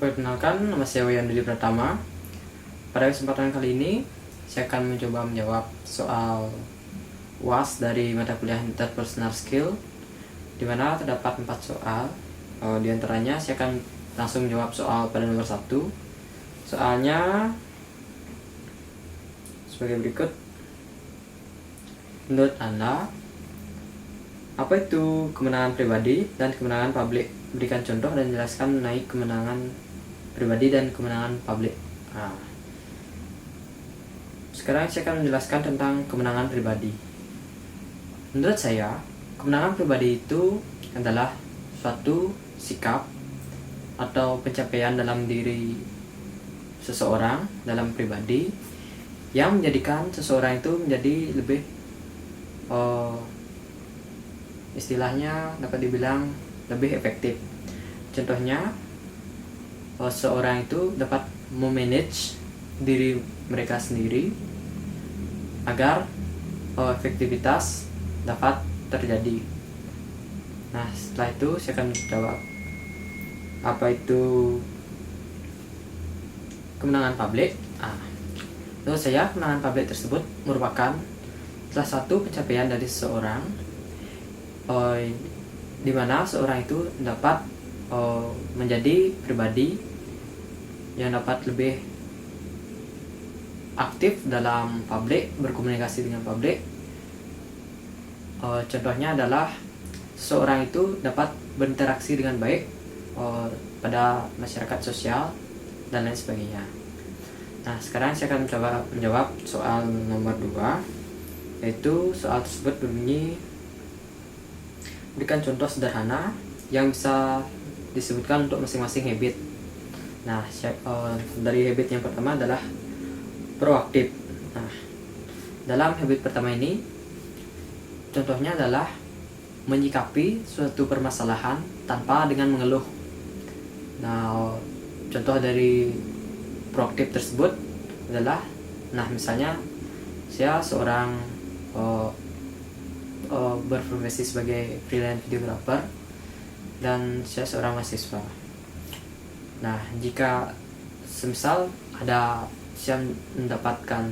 Perkenalkan, nama saya Wayan Dili Pratama. Pada kesempatan kali ini, saya akan mencoba menjawab soal UAS dari mata kuliah Interpersonal Skill, di mana terdapat 4 soal. Di antaranya saya akan langsung menjawab soal pada nomor 1. Soalnya sebagai berikut. Menurut Anda, apa itu kemenangan pribadi dan kemenangan publik? Berikan contoh dan jelaskan mengenai kemenangan pribadi dan kemenangan publik. Sekarang saya akan menjelaskan tentang kemenangan pribadi. Menurut saya, kemenangan pribadi itu adalah suatu sikap atau pencapaian dalam diri seseorang, dalam pribadi, yang menjadikan seseorang itu menjadi lebih istilahnya dapat dibilang lebih efektif. Contohnya, seorang itu dapat memanage diri mereka sendiri agar efektivitas dapat terjadi. Nah, setelah itu saya akan jawab apa itu kemenangan publik. Menurut saya, kemenangan publik tersebut merupakan salah satu pencapaian dari seseorang, di mana seorang itu dapat menjadi pribadi yang dapat lebih aktif dalam publik, berkomunikasi dengan publik. Contohnya adalah seorang itu dapat berinteraksi dengan baik pada masyarakat sosial dan lain sebagainya. Nah, sekarang saya akan mencoba menjawab soal nomor 2, yaitu soal tersebut berbunyi, berikan contoh sederhana yang bisa disebutkan untuk masing-masing habit. Nah, dari habit yang pertama adalah proaktif. Nah, dalam habit pertama ini, contohnya adalah menyikapi suatu permasalahan tanpa dengan mengeluh. Nah, contoh dari proaktif tersebut adalah, misalnya saya seorang berprofesi sebagai freelance videographer dan saya seorang mahasiswa. Nah, jika semisal saya mendapatkan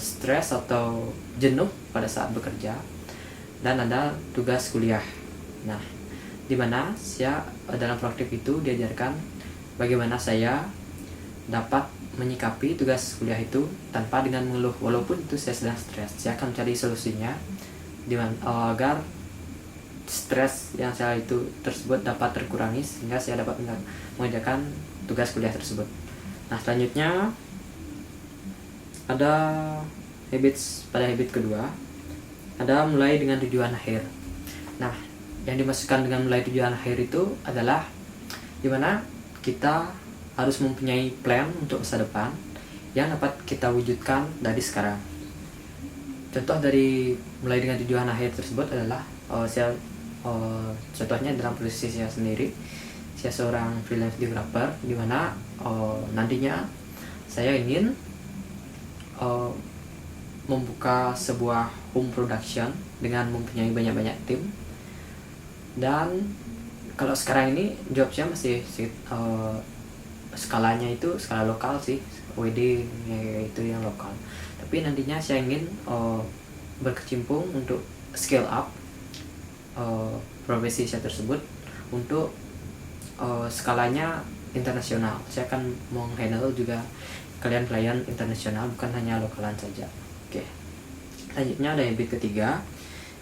stres atau jenuh pada saat bekerja dan ada tugas kuliah. Nah, di mana saya dalam proaktif itu diajarkan bagaimana saya dapat menyikapi tugas kuliah itu tanpa dengan mengeluh. Walaupun itu saya sedang stres, saya akan cari solusinya agar stres yang saya itu tersebut dapat terkurangi sehingga saya dapat mengerjakan tugas kuliah tersebut. Nah, selanjutnya ada pada habit kedua, ada mulai dengan tujuan akhir. Nah, yang dimaksudkan dengan mulai tujuan akhir itu adalah dimana kita harus mempunyai plan untuk masa depan yang dapat kita wujudkan dari sekarang. Contoh dari mulai dengan tujuan akhir tersebut adalah contohnya dalam posisi saya sendiri, saya seorang freelance videographer, di mana nantinya saya ingin membuka sebuah home production dengan mempunyai banyak-banyak tim. Dan kalau sekarang ini job saya masih skalanya itu skala lokal sih, WD itu yang lokal. Tapi nantinya saya ingin berkecimpung untuk scale up profesi saya tersebut untuk skalanya internasional. Saya akan menghandle juga klien-klien internasional, bukan hanya lokalan saja. Oke. Selanjutnya ada habit ketiga,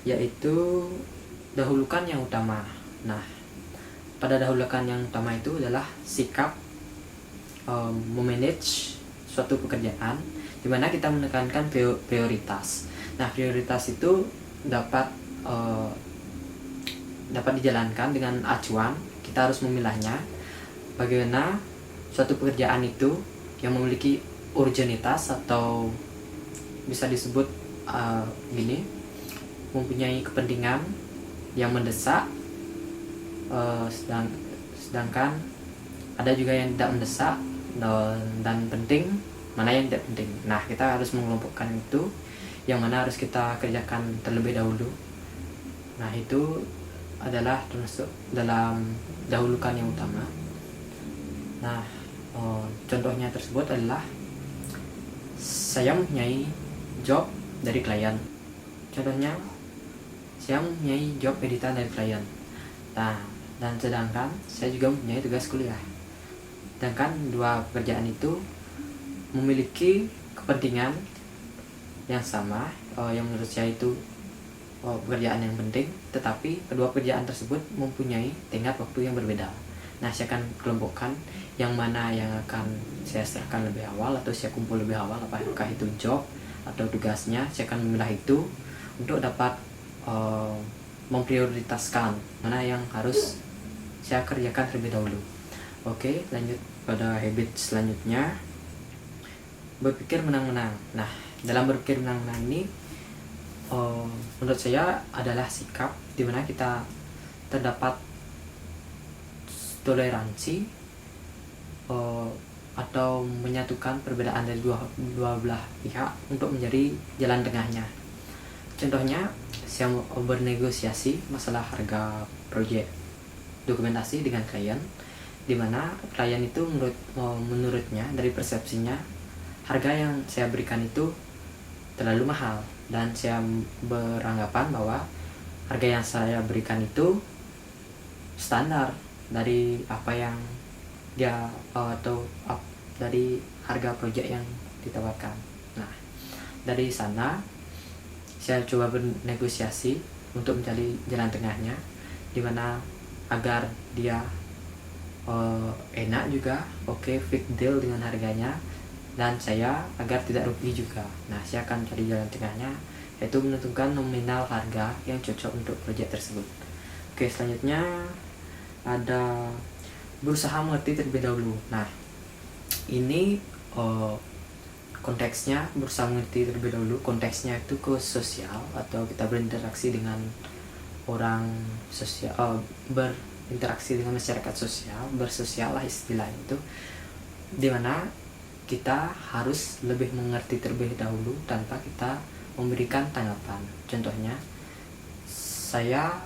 yaitu dahulukan yang utama. Nah, pada dahulukan yang utama itu adalah sikap memanage suatu pekerjaan, di mana kita menekankan prioritas. Nah, prioritas itu dapat dijalankan dengan acuan. Kita harus memilahnya bagaimana suatu pekerjaan itu yang memiliki urgenitas atau bisa disebut mempunyai kepentingan yang mendesak, sedangkan ada juga yang tidak mendesak dan penting, mana yang tidak penting. Nah, kita harus mengelompokkan itu, yang mana harus kita kerjakan terlebih dahulu. Nah, itu adalah termasuk dalam dahulukan yang utama. Nah, contohnya tersebut adalah saya mempunyai job dari klien. Contohnya, saya mempunyai job editan dari klien. Nah, dan sedangkan saya juga mempunyai tugas kuliah. Sedangkan dua pekerjaan itu memiliki kepentingan yang sama, yang menurut saya itu pekerjaan yang penting, tetapi kedua pekerjaan tersebut mempunyai tenggat waktu yang berbeda. Nah, saya akan kelompokkan yang mana yang akan saya serahkan lebih awal atau saya kumpul lebih awal, apakah itu job atau tugasnya. Saya akan memilah itu untuk dapat memprioritaskan mana yang harus saya kerjakan terlebih dahulu. Oke, lanjut pada habit selanjutnya, berpikir menang-menang. Nah, dalam berpikir menang-menang ini menurut saya adalah sikap dimana kita terdapat toleransi atau menyatukan perbedaan dari dua belah pihak untuk menjadi jalan tengahnya. Contohnya, saya bernegosiasi masalah harga proyek dokumentasi dengan klien, dimana klien itu menurutnya dari persepsinya harga yang saya berikan itu terlalu mahal, dan saya beranggapan bahwa harga yang saya berikan itu standar dari apa yang dia atau dari harga proyek yang ditawarkan. Nah, dari sana saya coba bernegosiasi untuk mencari jalan tengahnya, dimana agar dia enak juga, fit deal dengan harganya, dan saya agar tidak rugi juga. Nah, saya akan cari jalan tengahnya, yaitu menentukan nominal harga yang cocok untuk proyek tersebut. Oke, selanjutnya ada berusaha mengerti terlebih dahulu. Nah, ini konteksnya berusaha mengerti terlebih dahulu, konteksnya itu ke sosial atau kita berinteraksi dengan orang sosial, berinteraksi dengan masyarakat sosial, bersosial lah istilahnya itu, dimana kita harus lebih mengerti terlebih dahulu tanpa kita memberikan tanggapan. Contohnya, saya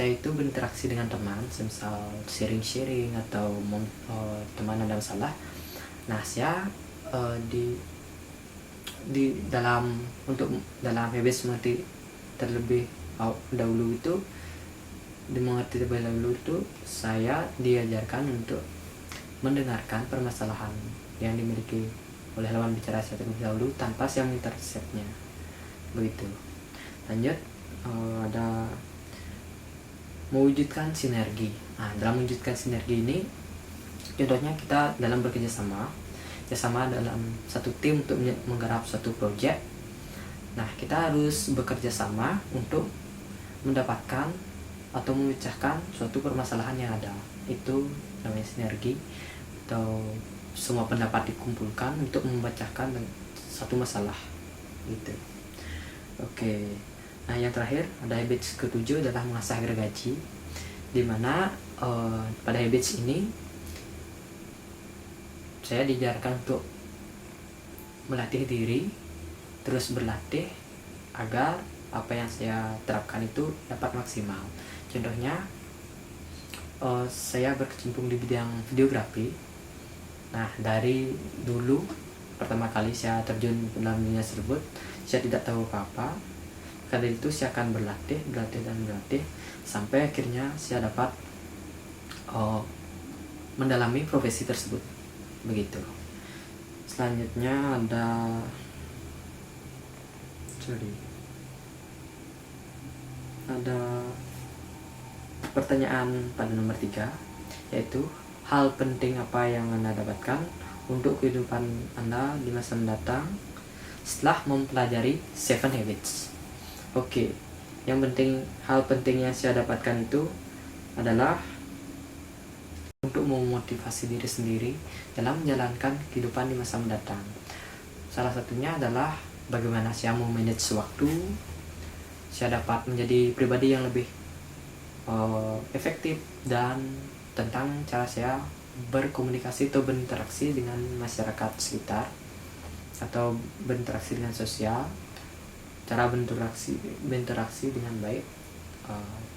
itu berinteraksi dengan teman, semisal sharing atau teman ada masalah. Nah, saya di dalam habis mengerti terlebih dahulu itu, mengerti terlebih dahulu itu saya diajarkan untuk mendengarkan permasalahan yang dimiliki oleh lawan bicara saya terlebih dahulu tanpa saya menginterceptnya, begitu. Lanjut, ada mewujudkan sinergi. Nah, dalam mewujudkan sinergi ini, contohnya kita dalam bekerja sama dalam satu tim untuk menggarap suatu proyek. Nah, kita harus bekerja sama untuk mendapatkan atau memecahkan suatu permasalahan yang ada. Itu namanya sinergi, atau semua pendapat dikumpulkan untuk memecahkan satu masalah gitu. Oke. Nah, yang terakhir ada habits ke-7 adalah mengasah gergaji, dimana pada habits ini saya diajarkan untuk melatih diri, terus berlatih agar apa yang saya terapkan itu dapat maksimal. Contohnya, saya berkecimpung di bidang videografi. Nah, dari dulu pertama kali saya terjun dalam dunia tersebut, saya tidak tahu apa-apa. Karena itu saya akan berlatih sampai akhirnya saya dapat mendalami profesi tersebut, begitu. Selanjutnya ada pertanyaan pada nomor 3, yaitu hal penting apa yang Anda dapatkan untuk kehidupan Anda di masa mendatang setelah mempelajari 7 Habits. Oke, hal penting yang saya dapatkan itu adalah untuk memotivasi diri sendiri dalam menjalankan kehidupan di masa mendatang. Salah satunya adalah bagaimana saya memanage waktu, saya dapat menjadi pribadi yang lebih efektif, dan tentang cara saya berkomunikasi atau berinteraksi dengan masyarakat sekitar atau berinteraksi dengan sosial, cara berinteraksi dengan baik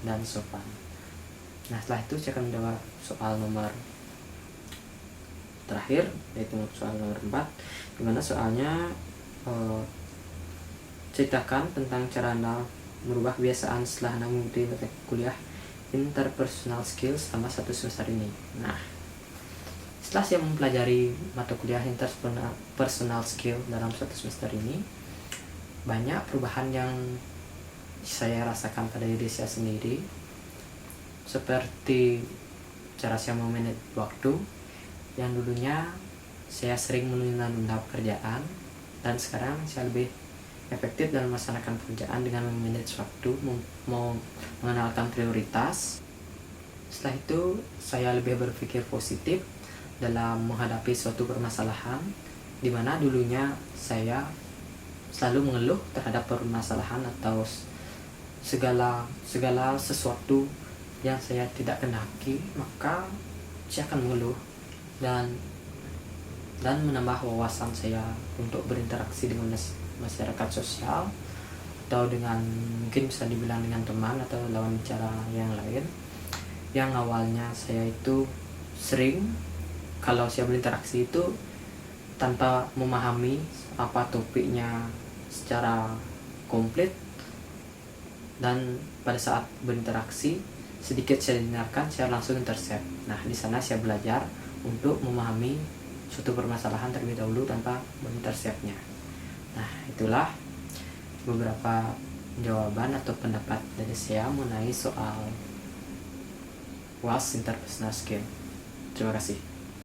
dan sopan. Nah, setelah itu saya akan menjawab soal nomor terakhir, yaitu soal nomor 4, dimana soalnya ceritakan tentang cara Anda merubah kebiasaan setelah Anda mengikuti mata kuliah interpersonal skills selama 1 semester ini. Nah, setelah saya mempelajari mata kuliah interpersonal skill dalam 1 semester ini, banyak perubahan yang saya rasakan pada diri saya sendiri, seperti cara saya memanage waktu, yang dulunya saya sering menunda-nunda pekerjaan, dan sekarang saya lebih efektif dalam melaksanakan pekerjaan dengan memanage waktu, mengenalkan prioritas. Setelah itu, saya lebih berpikir positif dalam menghadapi suatu permasalahan, di mana dulunya saya selalu mengeluh terhadap permasalahan atau segala sesuatu yang saya tidak kendaki, maka saya akan mengeluh dan menambah wawasan saya untuk berinteraksi dengan masyarakat sosial, atau dengan, mungkin bisa dibilang dengan teman atau lawan bicara yang lain. Yang awalnya saya itu sering, kalau saya berinteraksi itu tanpa memahami apa topiknya secara komplit, dan pada saat berinteraksi sedikit saya dengarkan, saya langsung intercept. Nah, di sana saya belajar untuk memahami suatu permasalahan terlebih dahulu tanpa menginterceptnya. Nah, itulah beberapa jawaban atau pendapat dari saya mengenai soal UAS interpersonal skill. Terima kasih.